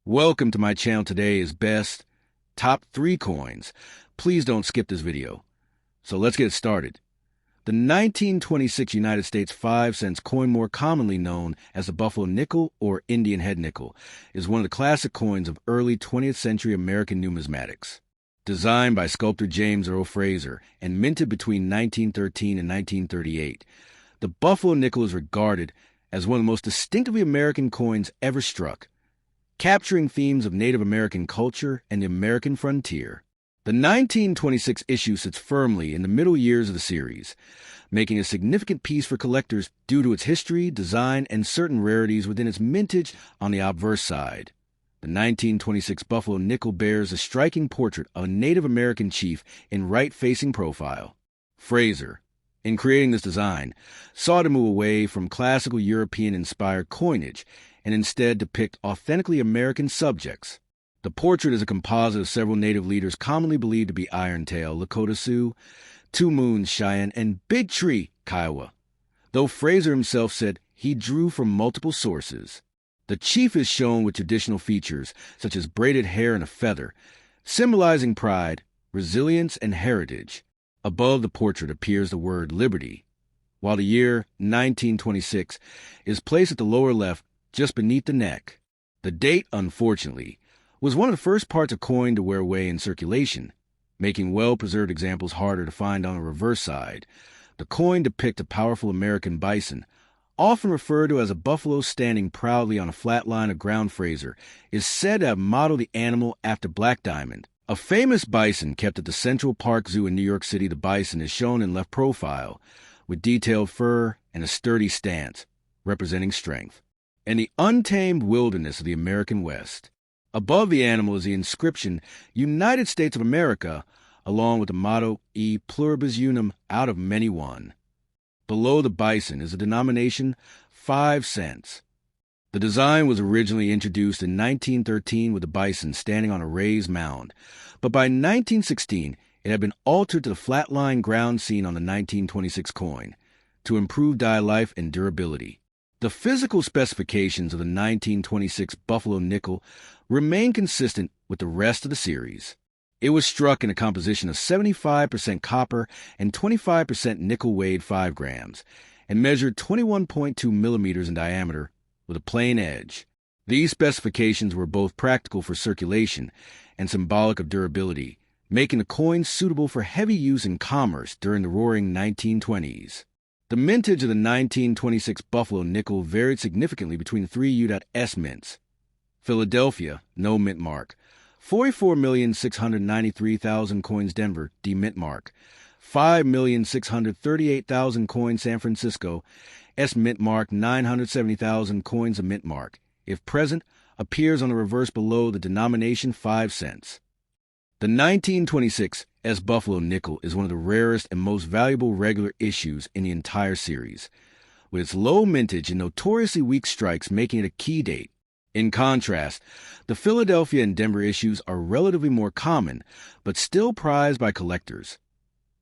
Welcome to my channel. Today is best top 3 coins. Please don't skip this video. So let's get started. The 1926 United States 5-cent coin, more commonly known as the Buffalo nickel or Indian head nickel, is one of the classic coins of early 20th century American numismatics. Designed by sculptor James Earl Fraser and minted between 1913 and 1938, the Buffalo nickel is regarded as one of the most distinctively American coins ever struck, capturing themes of Native American culture and the American frontier. The 1926 issue sits firmly in the middle years of the series, making a significant piece for collectors due to its history, design, and certain rarities within its mintage on the obverse side. The 1926 Buffalo nickel bears a striking portrait of a Native American chief in right-facing profile. Fraser, in creating this design, sought to move away from classical European-inspired coinage and instead depict authentically American subjects. The portrait is a composite of several Native leaders commonly believed to be Irontail, Lakota Sioux, Two Moons, Cheyenne, and Big Tree, Kiowa, though Fraser himself said he drew from multiple sources. The chief is shown with traditional features such as braided hair and a feather, symbolizing pride, resilience, and heritage. Above the portrait appears the word liberty, while the year 1926 is placed at the lower left just beneath the neck. The date, unfortunately, was one of the first parts of coin to wear away in circulation, making well-preserved examples harder to find on the reverse side. The coin depicts a powerful American bison, often referred to as a buffalo standing proudly on a flat line of ground. Fraser is said to have modeled the animal after Black Diamond, a famous bison kept at the Central Park Zoo in New York City. The bison is shown in left profile, with detailed fur and a sturdy stance, representing strength, and the untamed wilderness of the American West. Above the animal is the inscription, United States of America, along with the motto, E pluribus unum, out of many one. Below the bison is a denomination, 5 cents. The design was originally introduced in 1913 with the bison standing on a raised mound, but by 1916 it had been altered to the flat-lying ground seen on the 1926 coin to improve die life and durability. The physical specifications of the 1926 Buffalo nickel remain consistent with the rest of the series. It was struck in a composition of 75% copper and 25% nickel, weighed 5 grams, and measured 21.2 millimeters in diameter with a plain edge. These specifications were both practical for circulation and symbolic of durability, making the coin suitable for heavy use in commerce during the roaring 1920s. The mintage of the 1926 Buffalo nickel varied significantly between 3 U.S. mints. Philadelphia, no mint mark. 44,693,000 coins Denver, D mint mark. 5,638,000 coins San Francisco, S mint mark. 970,000 coins a mint mark, if present, appears on the reverse below the denomination 5 cents. The 1926 S Buffalo nickel is one of the rarest and most valuable regular issues in the entire series, with its low mintage and notoriously weak strikes making it a key date. In contrast, the Philadelphia and Denver issues are relatively more common, but still prized by collectors.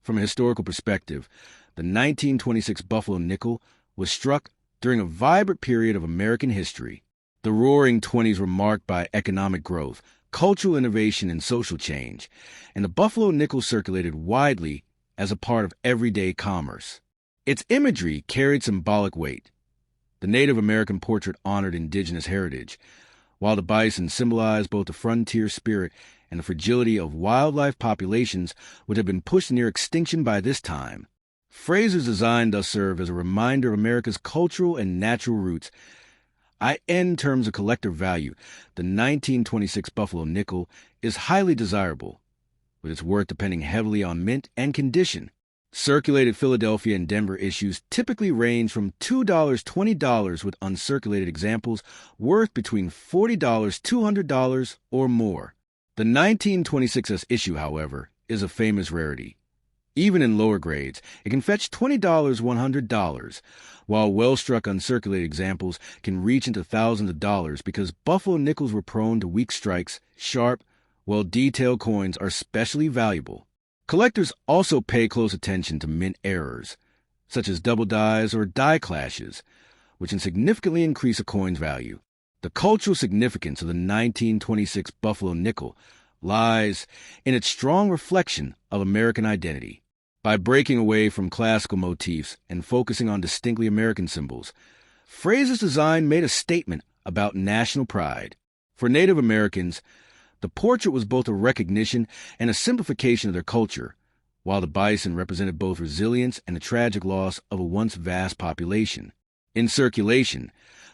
From a historical perspective, the 1926 Buffalo nickel was struck during a vibrant period of American history. The Roaring '20s were marked by economic growth, cultural innovation, and social change, and the Buffalo nickel circulated widely as a part of everyday commerce. Its imagery carried symbolic weight. The Native American portrait honored indigenous heritage, while the bison symbolized both the frontier spirit and the fragility of wildlife populations which had been pushed near extinction by this time. Fraser's design does serve as a reminder of America's cultural and natural roots. In terms of collector value, the 1926 Buffalo nickel is highly desirable, with its worth depending heavily on mint and condition. Circulated Philadelphia and Denver issues typically range from $2 to $20, with uncirculated examples worth between $40 to $200 or more. The 1926S issue, however, is a famous rarity. Even in lower grades, it can fetch $20 to $100, while well-struck uncirculated examples can reach into thousands of dollars because Buffalo nickels were prone to weak strikes. Sharp, well-detailed coins are especially valuable. Collectors also pay close attention to mint errors, such as double dies or die clashes, which can significantly increase a coin's value. The cultural significance of the 1926 Buffalo nickel lies in its strong reflection of American identity. By breaking away from classical motifs and focusing on distinctly American symbols, Fraser's design made a statement about national pride. For Native Americans, the portrait was both a recognition and a simplification of their culture, while the bison represented both resilience and the tragic loss of a once vast population. In circulation,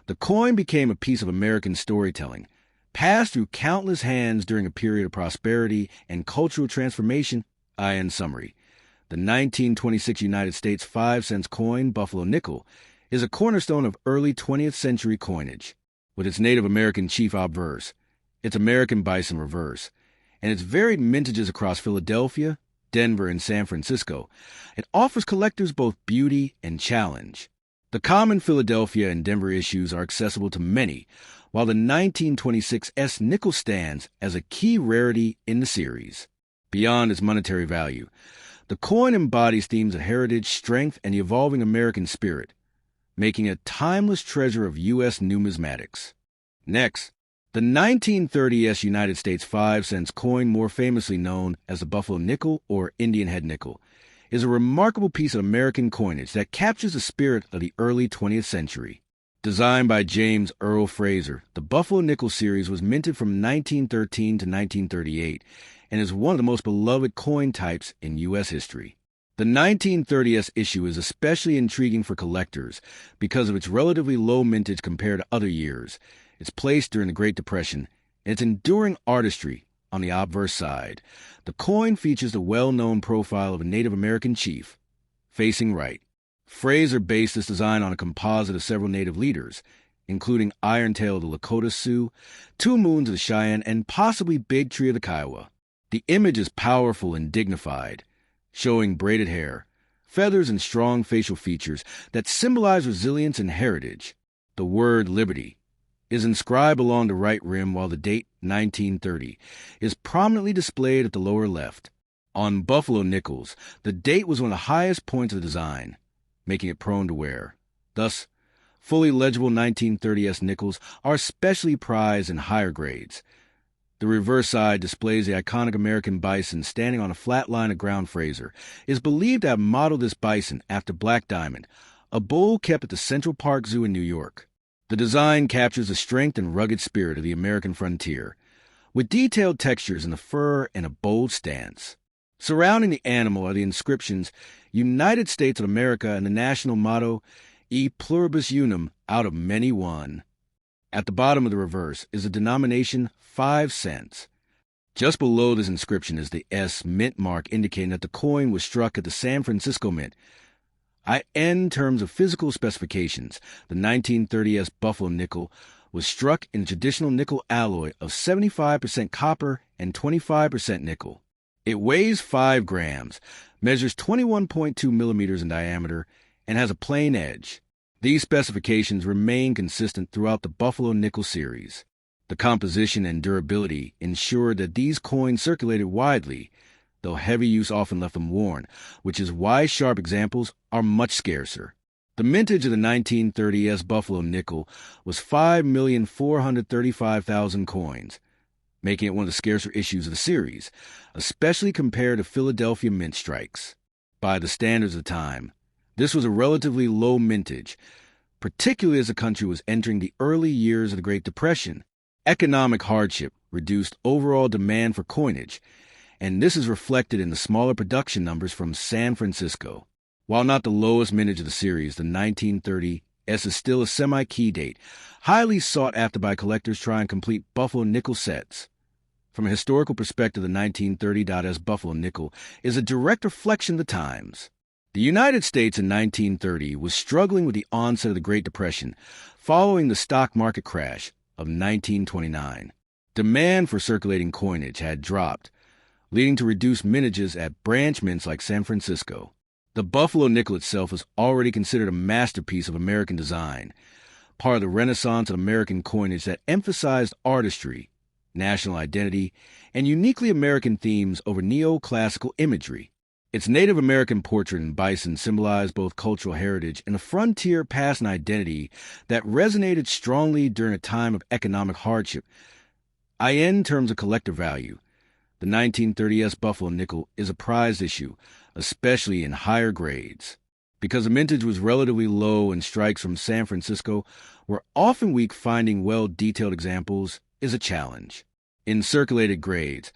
the coin became a piece of American storytelling, passed through countless hands during a period of prosperity and cultural transformation. In summary, the 1926 United States 5-cent coin, Buffalo nickel, is a cornerstone of early 20th century coinage. With its Native American chief obverse, its American bison reverse, and its varied mintages across Philadelphia, Denver, and San Francisco, it offers collectors both beauty and challenge. The common Philadelphia and Denver issues are accessible to many, while the 1926 S nickel stands as a key rarity in the series. Beyond its monetary value, the coin embodies themes of heritage, strength, and the evolving American spirit, making it a timeless treasure of U.S. numismatics. Next, the 1930 S United States 5-cent coin, more famously known as the Buffalo nickel or Indian head nickel, is a remarkable piece of American coinage that captures the spirit of the early 20th century. Designed by James Earl Fraser, the Buffalo nickel series was minted from 1913 to 1938 and is one of the most beloved coin types in U.S. history. The 1930s issue is especially intriguing for collectors because of its relatively low mintage compared to other years, its place during the Great Depression, and its enduring artistry. On the obverse side, the coin features the well-known profile of a Native American chief, facing right. Fraser based this design on a composite of several Native leaders, including Iron Tail of the Lakota Sioux, Two Moons of the Cheyenne, and possibly Big Tree of the Kiowa. The image is powerful and dignified, showing braided hair, feathers, and strong facial features that symbolize resilience and heritage. The word liberty is inscribed along the right rim, while the date 1930 is prominently displayed at the lower left. On Buffalo nickels, the date was one of the highest points of the design, making it prone to wear. Thus, fully legible 1930s nickels are especially prized in higher grades. The reverse side displays the iconic American bison standing on a flat line of ground. Fraser is believed to have modeled this bison after Black Diamond, a bull kept at the Central Park Zoo in New York. The design captures the strength and rugged spirit of the American frontier, with detailed textures in the fur and a bold stance. Surrounding the animal are the inscriptions United States of America and the national motto E pluribus unum, out of many one. At the bottom of the reverse is the denomination 5 cents. Just below this inscription is the S mint mark, indicating that the coin was struck at the San Francisco Mint. In terms of physical specifications, the 1930s Buffalo nickel was struck in a traditional nickel alloy of 75% copper and 25% nickel. It weighs 5 grams, measures 21.2 millimeters in diameter, and has a plain edge. These specifications remain consistent throughout the Buffalo nickel series. The composition and durability ensured that these coins circulated widely, though heavy use often left them worn, which is why sharp examples are much scarcer. The mintage of the 1930s Buffalo nickel was 5,435,000 coins, making it one of the scarcer issues of the series, especially compared to Philadelphia mint strikes. By the standards of the time, this was a relatively low mintage, particularly as the country was entering the early years of the Great Depression. Economic hardship reduced overall demand for coinage, and this is reflected in the smaller production numbers from San Francisco. While not the lowest mintage of the series, the 1930 S is still a semi-key date, highly sought after by collectors trying to complete Buffalo nickel sets. From a historical perspective, the 1930 S Buffalo nickel is a direct reflection of the times. The United States in 1930 was struggling with the onset of the Great Depression following the stock market crash of 1929. Demand for circulating coinage had dropped, leading to reduced mintages at branch mints like San Francisco. The Buffalo nickel itself is already considered a masterpiece of American design, part of the renaissance of American coinage that emphasized artistry, national identity, and uniquely American themes over neoclassical imagery. Its Native American portrait and bison symbolize both cultural heritage and a frontier past and identity that resonated strongly during a time of economic hardship. In terms of collector value, the 1930s Buffalo nickel is a prized issue, especially in higher grades. Because the mintage was relatively low and strikes from San Francisco were often weak, finding well-detailed examples is a challenge. In circulated grades,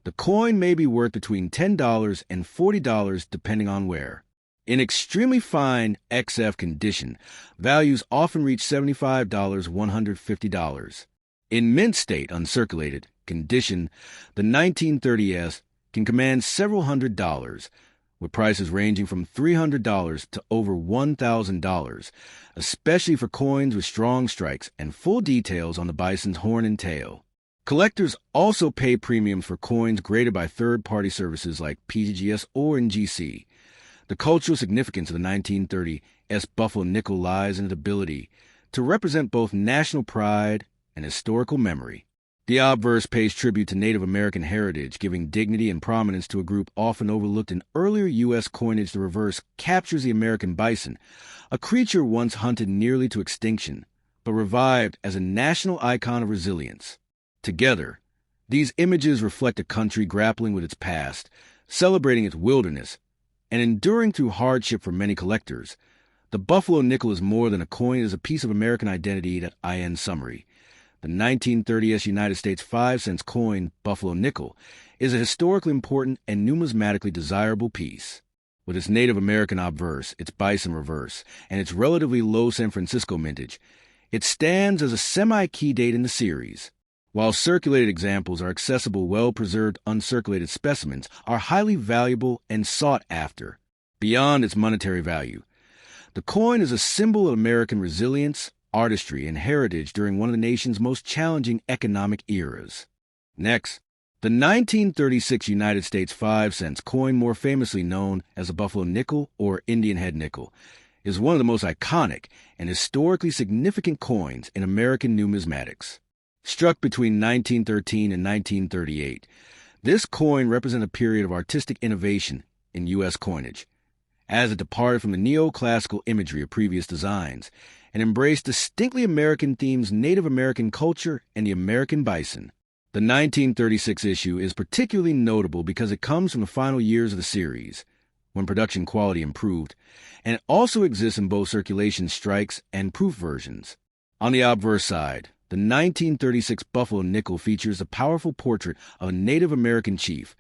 the coin may be worth between $10 and $40 depending on where. In extremely fine XF condition, values often reach $75, $150. In mint state uncirculated condition, the 1930s can command several $100s, with prices ranging from $300 to over $1,000, especially for coins with strong strikes and full details on the bison's horn and tail. Collectors also pay premiums for coins graded by third-party services like PGS or NGC. The cultural significance of the 1930s Buffalo nickel lies in its ability to represent both national pride and historical memory. The obverse pays tribute to Native American heritage, giving dignity and prominence to a group often overlooked in earlier U.S. coinage. The reverse captures the American bison, a creature once hunted nearly to extinction, but revived as a national icon of resilience. Together, these images reflect a country grappling with its past, celebrating its wilderness, and enduring through hardship for many collectors. The Buffalo nickel is more than a coin, it is a piece of American identity. That in summary. The 1930s United States 5-cent coin, Buffalo nickel, is a historically important and numismatically desirable piece. With its Native American obverse, its bison reverse, and its relatively low San Francisco mintage, it stands as a semi-key date in the series. While circulated examples are accessible, well-preserved uncirculated specimens are highly valuable and sought after. Beyond its monetary value, the coin is a symbol of American resilience, artistry, and heritage during one of the nation's most challenging economic eras. Next, the 1936 United States 5-cent coin, more famously known as the Buffalo nickel or Indian head nickel, is one of the most iconic and historically significant coins in American numismatics. Struck between 1913 and 1938, this coin represents a period of artistic innovation in U.S. coinage, as it departed from the neoclassical imagery of previous designs and embraced distinctly American themes, Native American culture, and the American bison. The 1936 issue is particularly notable because it comes from the final years of the series, when production quality improved, and it also exists in both circulation strikes and proof versions. On the obverse side, the 1936 Buffalo nickel features a powerful portrait of a Native American chief,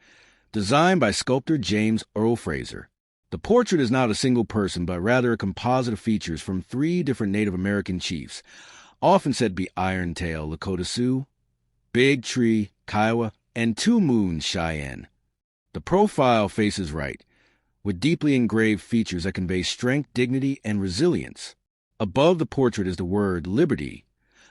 designed by sculptor James Earl Fraser. The portrait is not a single person, but rather a composite of features from 3 different Native American chiefs, often said to be Iron Tail, Lakota Sioux, Big Tree, Kiowa, and Two Moons, Cheyenne. The profile faces right, with deeply engraved features that convey strength, dignity, and resilience. Above the portrait is the word Liberty,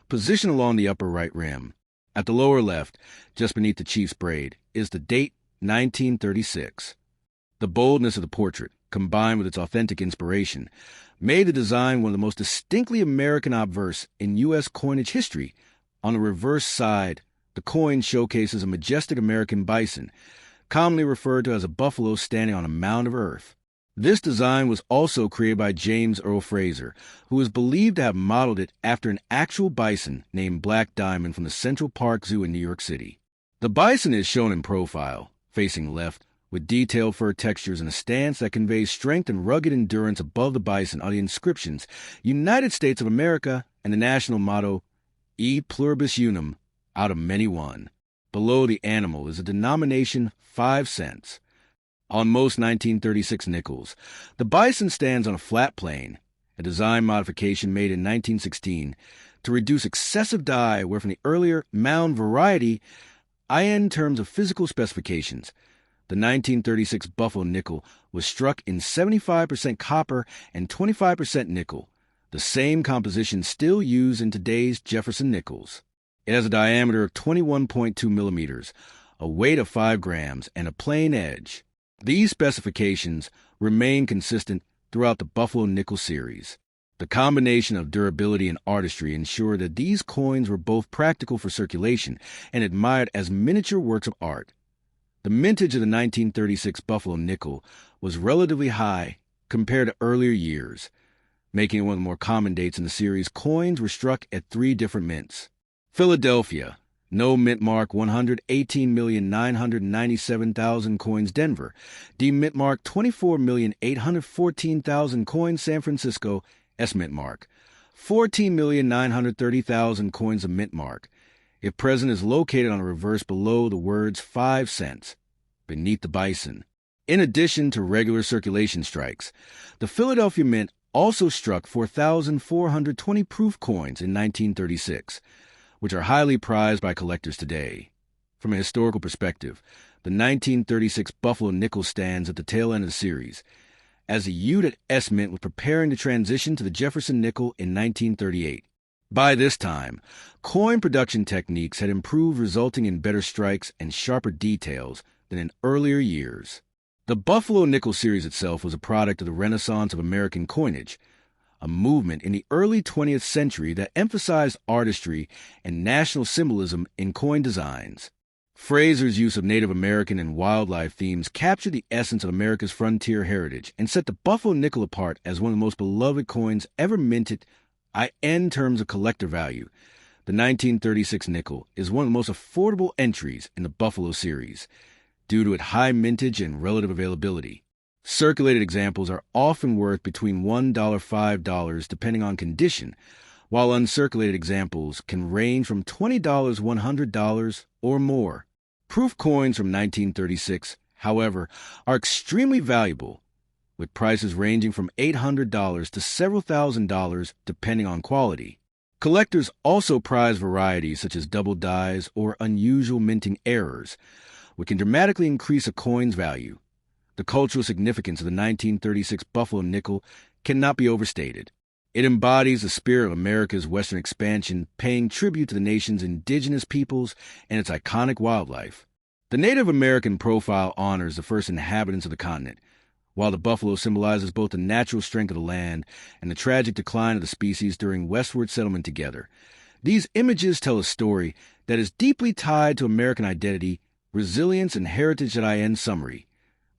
positioned along the upper right rim. At the lower left, just beneath the chief's braid, is the date 1936. The boldness of the portrait, combined with its authentic inspiration, made the design one of the most distinctly American obverse in U.S. coinage history. On the reverse side, the coin showcases a majestic American bison, commonly referred to as a buffalo standing on a mound of earth. This design was also created by James Earl Fraser, who is believed to have modeled it after an actual bison named Black Diamond from the Central Park Zoo in New York City. The bison is shown in profile, facing left, with detailed fur textures and a stance that conveys strength and rugged endurance. Above the bison are the inscriptions, United States of America, and the national motto, E pluribus unum, out of many one. Below the animal is a denomination 5 cents. On most 1936 nickels, the bison stands on a flat plane, a design modification made in 1916 to reduce excessive die, where from the earlier mound variety, in terms of physical specifications, the 1936 Buffalo nickel was struck in 75% copper and 25% nickel, the same composition still used in today's Jefferson nickels. It has a diameter of 21.2 millimeters, a weight of 5 grams, and a plain edge. These specifications remain consistent throughout the Buffalo nickel series. The combination of durability and artistry ensured that these coins were both practical for circulation and admired as miniature works of art. The mintage of the 1936 Buffalo nickel was relatively high compared to earlier years, making it one of the more common dates in the series. Coins were struck at 3 different mints. Philadelphia, no mint mark 118,997,000 coins. Denver, D mint mark 24,814,000 coins. San Francisco, S mint mark 14,930,000 coins. A mint mark, if present, is located on a reverse below the words 5 cents, beneath the bison. In addition to regular circulation strikes, the Philadelphia Mint also struck 4,420 proof coins in 1936, which are highly prized by collectors today. From a historical perspective, the 1936 Buffalo nickel stands at the tail end of the series, as the Ute S Mint was preparing to transition to the Jefferson nickel in 1938. By this time, coin production techniques had improved, resulting in better strikes and sharper details than in earlier years. The Buffalo nickel series itself was a product of the Renaissance of American coinage, a movement in the early 20th century that emphasized artistry and national symbolism in coin designs. Fraser's use of Native American and wildlife themes captured the essence of America's frontier heritage and set the Buffalo nickel apart as one of the most beloved coins ever minted. In terms of collector value, the 1936 nickel is one of the most affordable entries in the Buffalo series due to its high mintage and relative availability. Circulated examples are often worth between $1 to $5 depending on condition, while uncirculated examples can range from $20 to $100 or more. Proof coins from 1936, however, are extremely valuable, with prices ranging from $800 to several $1,000s depending on quality. Collectors also prize varieties such as double dyes or unusual minting errors, which can dramatically increase a coin's value. The cultural significance of the 1936 Buffalo nickel cannot be overstated. It embodies the spirit of America's Western expansion, paying tribute to the nation's indigenous peoples and its iconic wildlife. The Native American profile honors the first inhabitants of the continent, while the buffalo symbolizes both the natural strength of the land and the tragic decline of the species during westward settlement together. These images tell a story that is deeply tied to American identity, resilience, and heritage. In summary,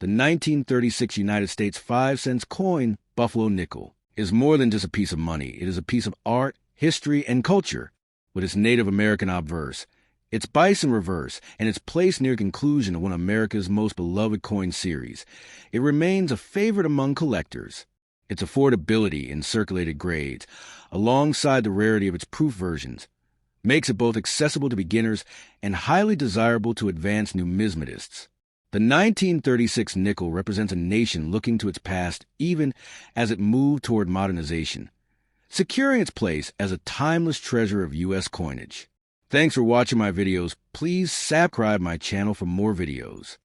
the 1936 United States 5-cent coin, Buffalo nickel, is more than just a piece of money. It is a piece of art, history, and culture, with its Native American obverse, its bison reverse, and its place near conclusion of one of America's most beloved coin series. It remains a favorite among collectors. Its affordability in circulated grades, alongside the rarity of its proof versions, makes it both accessible to beginners and highly desirable to advanced numismatists. The 1936 nickel represents a nation looking to its past even as it moved toward modernization, securing its place as a timeless treasure of U.S. coinage. Thanks for watching my videos. Please subscribe my channel for more videos.